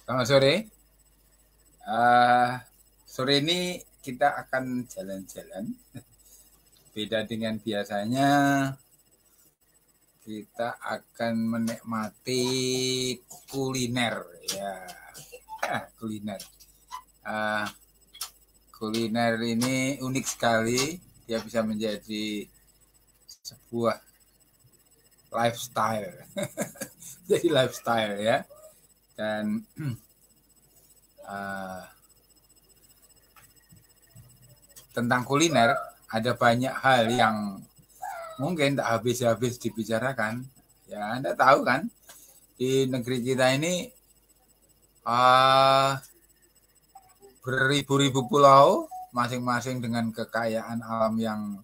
Selamat sore. Sore ini kita akan jalan-jalan. Beda dengan biasanya, kita akan menikmati kuliner. Ya, kuliner. Kuliner ini unik sekali. Dia bisa menjadi sebuah lifestyle. Jadi lifestyle ya. Dan tentang kuliner ada banyak hal yang mungkin tak habis-habis dibicarakan. Ya, Anda tahu kan, di negeri kita ini beribu-ribu pulau, masing-masing dengan kekayaan alam yang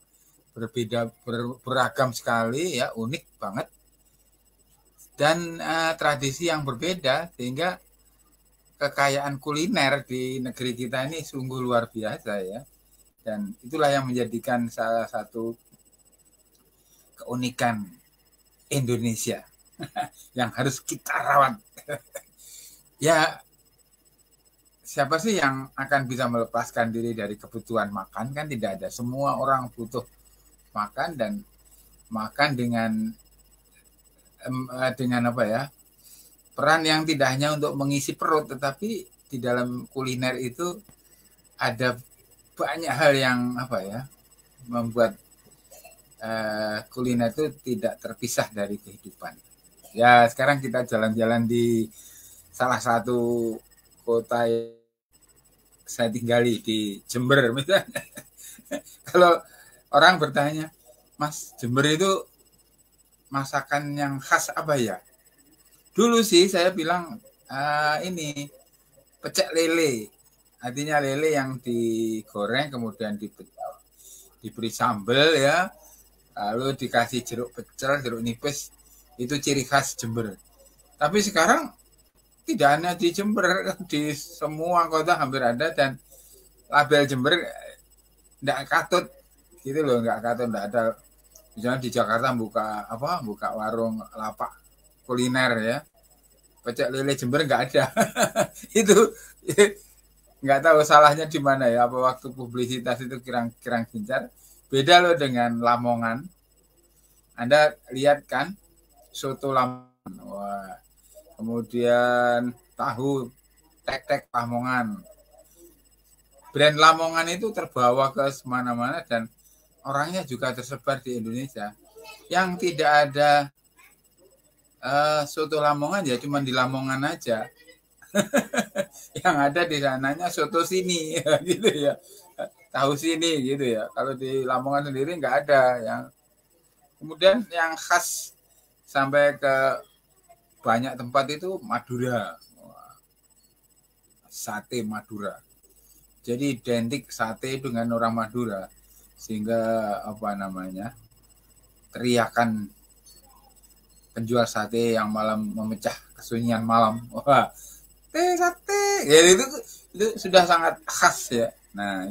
berbeda, beragam sekali, ya, unik banget. Dan tradisi yang berbeda, sehingga kekayaan kuliner di negeri kita ini sungguh luar biasa ya. Dan itulah yang menjadikan salah satu keunikan Indonesia yang harus kita rawat. Ya, siapa sih yang akan bisa melepaskan diri dari kebutuhan makan? Kan tidak ada. Semua orang butuh makan, dan makan dengan apa ya? Peran yang tidak hanya untuk mengisi perut, tetapi di dalam kuliner itu ada banyak hal yang apa ya, membuat kuliner itu tidak terpisah dari kehidupan. Ya, sekarang kita jalan-jalan di salah satu kota yang saya tinggali, di Jember misalnya. Kalau orang bertanya, Mas, Jember itu masakan yang khas apa ya? Dulu sih saya bilang ini pecel lele. Artinya lele yang digoreng kemudian diberi sambal ya, lalu dikasih jeruk pecel, jeruk nipis, itu ciri khas Jember. Tapi sekarang tidak hanya di Jember, di semua kota hampir ada, dan label Jember tidak katut gitu loh, nggak katut, nggak ada. Misalnya di Jakarta buka warung lapak kuliner ya, pecel lele Jember nggak ada. Itu nggak tahu salahnya di mana ya, apa waktu publisitas itu kirang gencar. Beda loh dengan Lamongan. Anda lihat kan, soto Lamongan, wah, kemudian tahu tek-tek Lamongan. Brand Lamongan itu terbawa ke semana-mana, dan orangnya juga tersebar di Indonesia. Yang tidak ada soto Lamongan ya cuma di Lamongan aja. Yang ada di sananya soto sini gitu ya, tahu sini gitu ya. Kalau di Lamongan sendiri nggak ada. Kemudian yang khas sampai ke banyak tempat itu Madura, sate Madura. Jadi identik sate dengan orang Madura, sehingga apa namanya, teriakan penjual sate yang malam memecah kesunyian malam, wah, sate, ya itu sudah sangat khas ya. Nah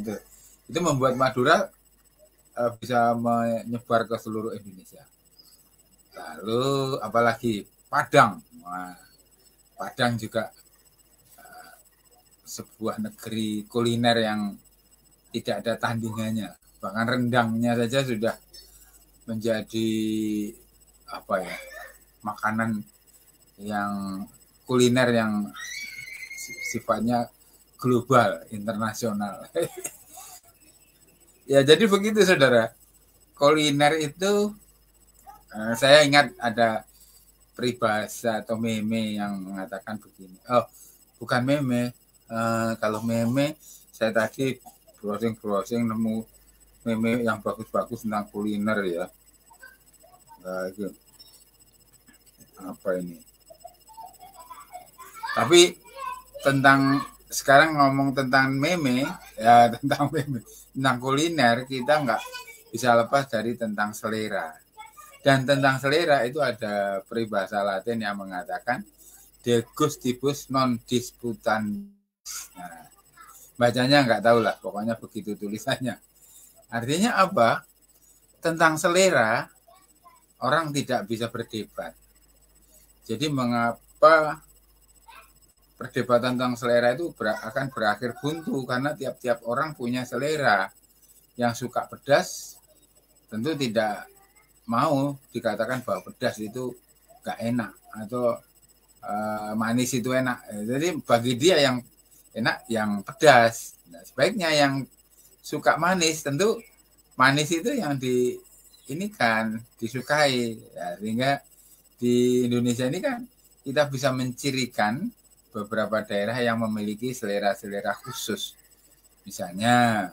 itu membuat Madura bisa menyebar ke seluruh Indonesia. Lalu apalagi Padang, wah, Padang juga sebuah negeri kuliner yang tidak ada tandingannya. Bahkan rendangnya saja sudah menjadi apa ya, makanan yang kuliner yang sifatnya global, internasional. Ya, jadi begitu saudara. Kuliner itu, saya ingat ada peribahasa atau meme yang mengatakan begini. Oh, bukan meme. Kalau meme, saya tadi browsing nemu meme yang bagus-bagus tentang kuliner ya. Itu apa ini? Tapi sekarang ngomong tentang meme, ya tentang meme, tentang kuliner, kita nggak bisa lepas dari tentang selera. Dan tentang selera itu ada peribahasa Latin yang mengatakan de gustibus non disputandis. Nah, bacanya nggak tahu lah, pokoknya begitu tulisannya. Artinya apa? Tentang selera orang tidak bisa berdebat. Jadi mengapa perdebatan tentang selera itu akan berakhir buntu karena tiap-tiap orang punya selera. Yang suka pedas tentu tidak mau dikatakan bahwa pedas itu gak enak atau manis itu enak. Jadi bagi dia yang enak yang pedas. Nah, sebaiknya yang suka manis tentu manis itu yang ini kan disukai. Ya, sehingga di Indonesia ini kan kita bisa mencirikan beberapa daerah yang memiliki selera-selera khusus. Misalnya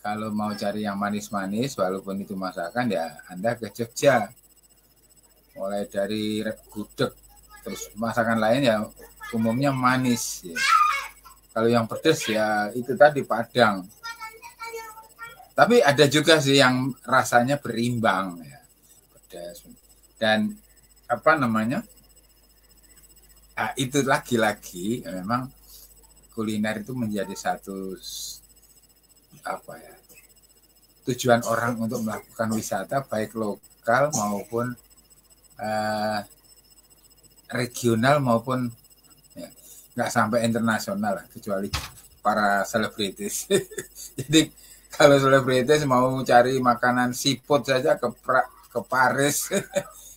kalau mau cari yang manis-manis walaupun itu masakan ya Anda ke Jogja. Mulai dari gudeg terus masakan lain ya umumnya manis ya. Kalau yang pedas ya itu tadi Padang. Tapi ada juga sih yang rasanya berimbang ya. Pedas. Dan apa namanya? Nah, itu lagi-lagi memang kuliner itu menjadi satu apa ya? Tujuan orang untuk melakukan wisata baik lokal maupun regional maupun ya, nggak sampai internasional lah, kecuali para selebritis. Jadi kalau selebritis mau cari makanan seafood saja ke Paris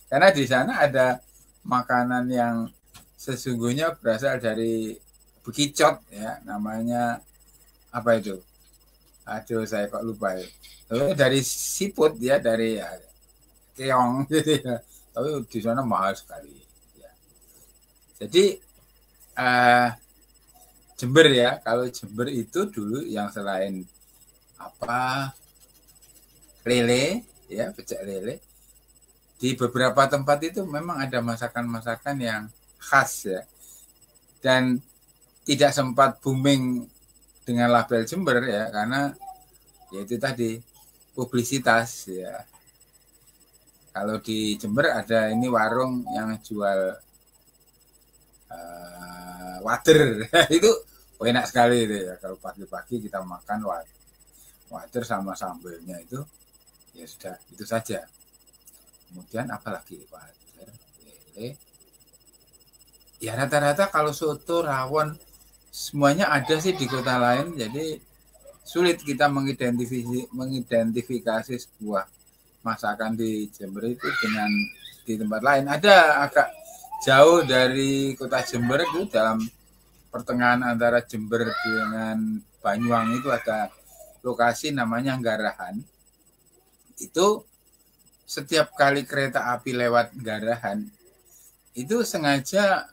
karena di sana ada makanan yang sesungguhnya berasal dari bekicot ya, namanya apa itu? Aduh saya kok lupa ya. Dari seafood ya, dari ya, keong gitu ya. Tapi di sana mahal sekali. Ya. Jadi Jember ya, kalau Jember itu dulu yang selain apa lele ya, pecel lele, di beberapa tempat itu memang ada masakan-masakan yang khas ya, dan tidak sempat booming dengan label Jember ya, karena ya itu tadi publisitas ya. Kalau di Jember ada ini warung yang jual wader itu enak sekali itu ya. Kalau pagi-pagi kita makan wader sama sambelnya itu ya sudah itu saja. Kemudian apalagi wader, lele. Ya rata-rata kalau soto, rawon semuanya ada sih di kota lain. Jadi sulit kita mengidentifikasi sebuah masakan di Jember itu dengan di tempat lain. Ada agak jauh dari kota Jember itu, dalam pertengahan antara Jember dengan Banyuwangi itu ada lokasi namanya Garahan. Itu setiap kali kereta api lewat Garahan itu sengaja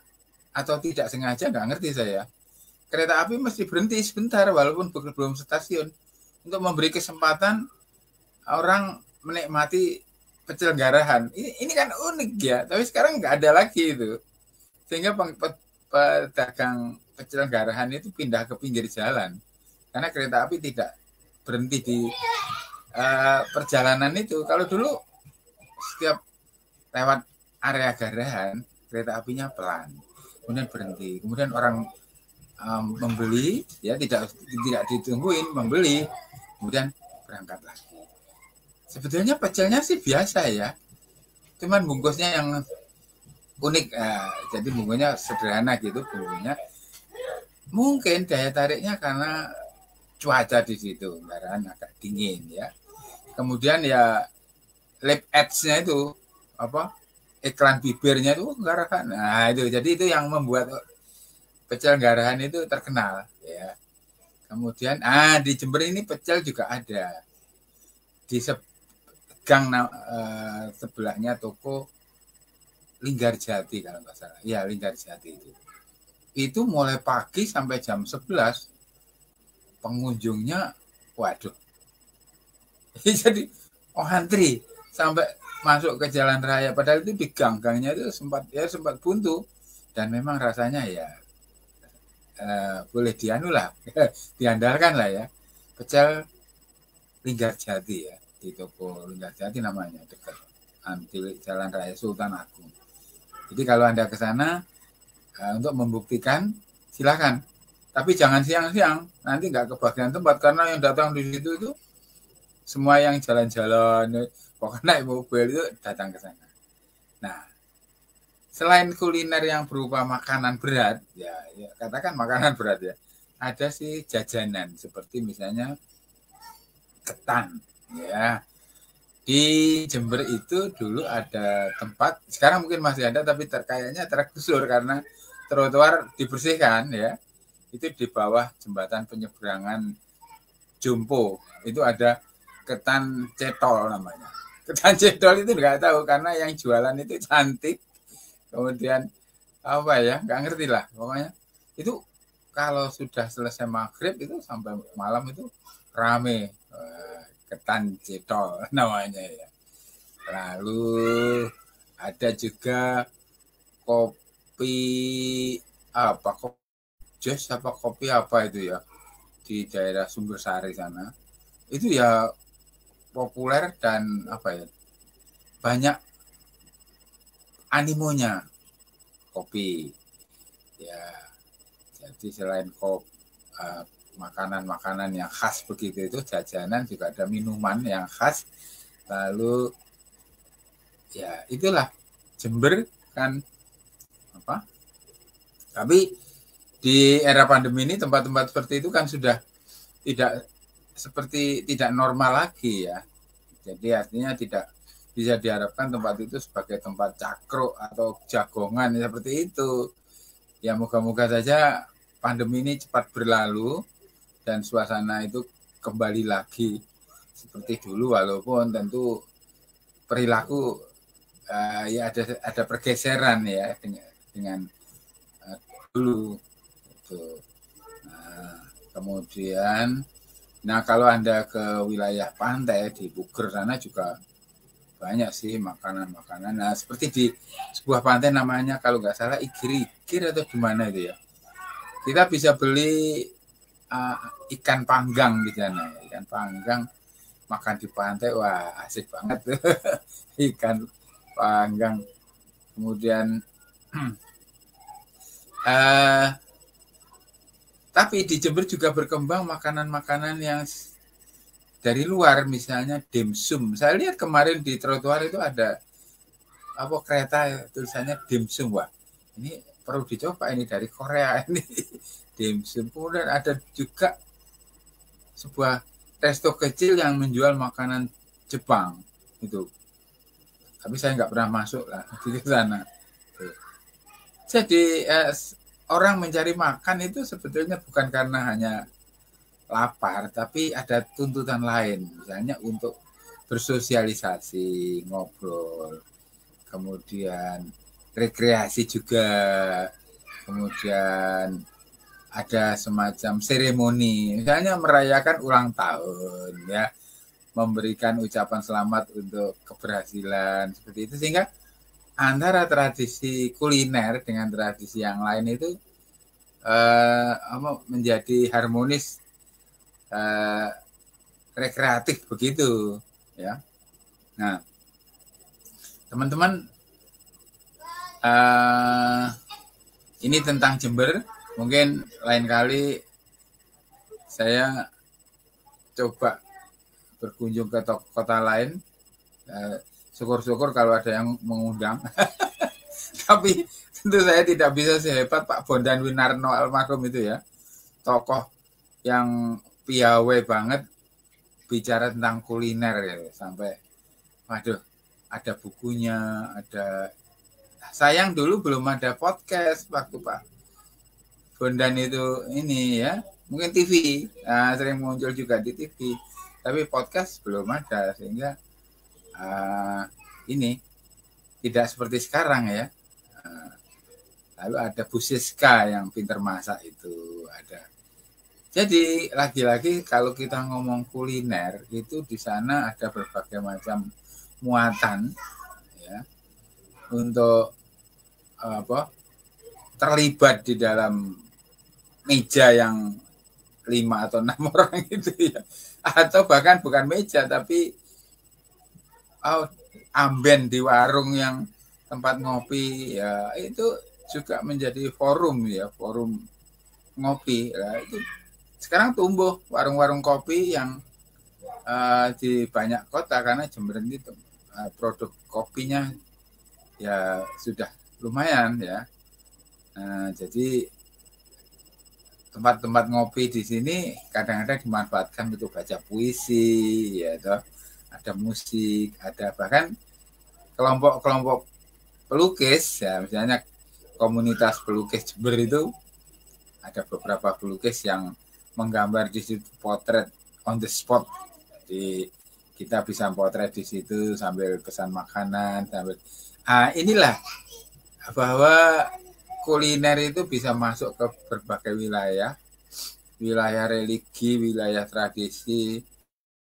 atau tidak sengaja nggak ngerti saya, kereta api mesti berhenti sebentar walaupun belum stasiun untuk memberi kesempatan orang menikmati pecel Garahan. Ini kan unik ya, tapi sekarang nggak ada lagi itu. Sehingga pedagang pecel Garahan itu pindah ke pinggir jalan. Karena kereta api tidak berhenti di perjalanan itu. Kalau dulu setiap lewat area Garahan, kereta apinya pelan. Kemudian berhenti. Kemudian orang membeli, ya tidak ditungguin, membeli. Kemudian berangkat lagi. Sebetulnya pecelnya sih biasa ya, cuman bungkusnya yang unik. Jadi bungkusnya sederhana gitu bumbunya. Mungkin daya tariknya karena cuaca di situ, Garahan agak dingin ya. Kemudian ya lip edge-nya itu apa? Iklan bibirnya itu Garahan. Nah itu, jadi itu yang membuat pecel Garahan itu terkenal ya. Kemudian di Jember ini pecel juga ada di gang sebelahnya toko Linggarjati kalau nggak salah. Ya, Linggarjati itu. Itu mulai pagi sampai jam 11 pengunjungnya waduh. Jadi antri sampai masuk ke jalan raya, padahal itu di gang-gangnya itu sempat buntu, dan memang rasanya ya boleh diandalkan lah ya. Pecel Linggarjati ya. Di toko Linggarjati namanya, dekat Jalan Raya Sultan Agung. Jadi kalau Anda ke sana untuk membuktikan silakan, tapi jangan siang-siang, nanti nggak kebagian tempat karena yang datang di situ itu semua yang jalan-jalan, pokoknya naik mobil itu datang ke sana. Nah, selain kuliner yang berupa makanan berat, ya katakan makanan berat ya, ada sih jajanan seperti misalnya ketan, ya. Di Jember itu dulu ada tempat, sekarang mungkin masih ada tapi kayaknya tergusur karena trotoar dibersihkan ya. Itu di bawah jembatan penyeberangan Jompo itu ada ketan cetol namanya. Ketan cetol itu nggak tahu karena yang jualan itu cantik. Kemudian apa ya, nggak ngerti lah pokoknya. Itu kalau sudah selesai maghrib itu sampai malam itu rame. Ketan cetol namanya ya. Lalu ada juga kopi apa, kopi jus apa kopi apa itu ya di daerah Sumbersari sana. Itu ya populer dan apa ya, banyak animonya kopi ya. Jadi selain makanan-makanan yang khas begitu itu, jajanan juga ada minuman yang khas. Lalu ya itulah Jember kan apa. Tapi di era pandemi ini tempat-tempat seperti itu kan sudah tidak normal lagi ya. Jadi artinya tidak bisa diharapkan tempat itu sebagai tempat cakruk atau jagongan seperti itu. Ya moga-moga saja pandemi ini cepat berlalu dan suasana itu kembali lagi seperti dulu, walaupun tentu perilaku ya ada pergeseran ya dengan dulu. Nah, kemudian kalau Anda ke wilayah pantai di Puger sana juga banyak sih makanan-makanan. Nah, seperti di sebuah pantai namanya kalau nggak salah Igir atau gimana itu ya. Kita bisa beli ikan panggang di sana. Ikan panggang makan di pantai, wah asik banget tuh. Ikan panggang. Kemudian tapi di Jember juga berkembang makanan-makanan yang dari luar, misalnya dimsum. Saya lihat kemarin di trotoar itu ada kereta tulisannya dimsum. Wah, ini perlu dicoba, ini dari Korea ini dimsum. Kemudian ada juga sebuah resto kecil yang menjual makanan Jepang itu. Tapi saya nggak pernah masuk lah di sana. Jadi orang mencari makan itu sebetulnya bukan karena hanya lapar, tapi ada tuntutan lain, misalnya untuk bersosialisasi, ngobrol, kemudian rekreasi juga, kemudian ada semacam seremoni, misalnya merayakan ulang tahun, ya, memberikan ucapan selamat untuk keberhasilan seperti itu, sehingga antara tradisi kuliner dengan tradisi yang lain itu menjadi harmonis, rekreatif begitu ya. Nah, teman-teman, ini tentang Jember. Mungkin lain kali saya coba berkunjung ke kota lain. Syukur-syukur kalau ada yang mengundang. Tapi tentu saya tidak bisa sehebat Pak Bondan Winarno almarhum itu ya. Tokoh yang piawai banget bicara tentang kuliner ya. Sampai waduh, ada bukunya, ada. Sayang dulu belum ada podcast waktu Pak Bondan itu ini ya. Mungkin TV, sering muncul juga di TV. Tapi podcast belum ada, sehingga ini tidak seperti sekarang ya. Lalu ada Bu Siska yang pintar masak itu ada. Jadi lagi-lagi kalau kita ngomong kuliner itu di sana ada berbagai macam muatan ya untuk terlibat di dalam meja yang 5 atau 6 orang itu ya, atau bahkan bukan meja tapi amben di warung yang tempat ngopi ya, itu juga menjadi forum ya, forum ngopi ya. Itu sekarang tumbuh warung-warung kopi yang di banyak kota karena Jember itu produk kopinya ya sudah lumayan ya. Jadi tempat-tempat ngopi di sini kadang-kadang dimanfaatkan untuk baca puisi, ya toh. Ada musik, ada bahkan kelompok-kelompok pelukis, ya misalnya komunitas pelukis Jember itu ada beberapa pelukis yang menggambar di situ potret on the spot. Jadi kita bisa potret di situ sambil pesan makanan, sambil inilah bahwa kuliner itu bisa masuk ke berbagai wilayah, wilayah religi, wilayah tradisi,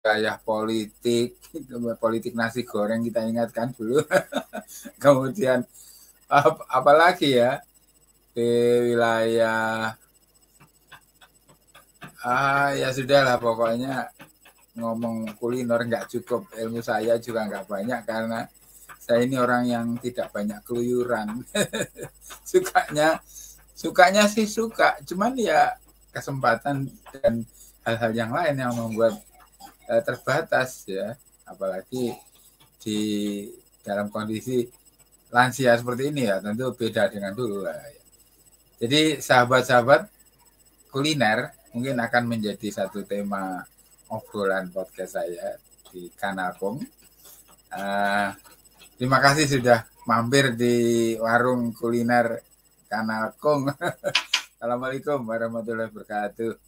wilayah politik nasi goreng kita ingatkan dulu. Kemudian apalagi ya di wilayah ya sudahlah pokoknya ngomong kuliner nggak cukup, ilmu saya juga nggak banyak karena saya ini orang yang tidak banyak keluyuran. sukanya sih suka, cuman ya kesempatan dan hal-hal yang lain yang membuat terbatas ya, apalagi di dalam kondisi lansia seperti ini ya, tentu beda dengan dulu lah. Jadi sahabat-sahabat, kuliner mungkin akan menjadi satu tema obrolan podcast saya di Kanal Kong. Terima kasih sudah mampir di warung kuliner Kanal Kong. Assalamualaikum warahmatullahi wabarakatuh.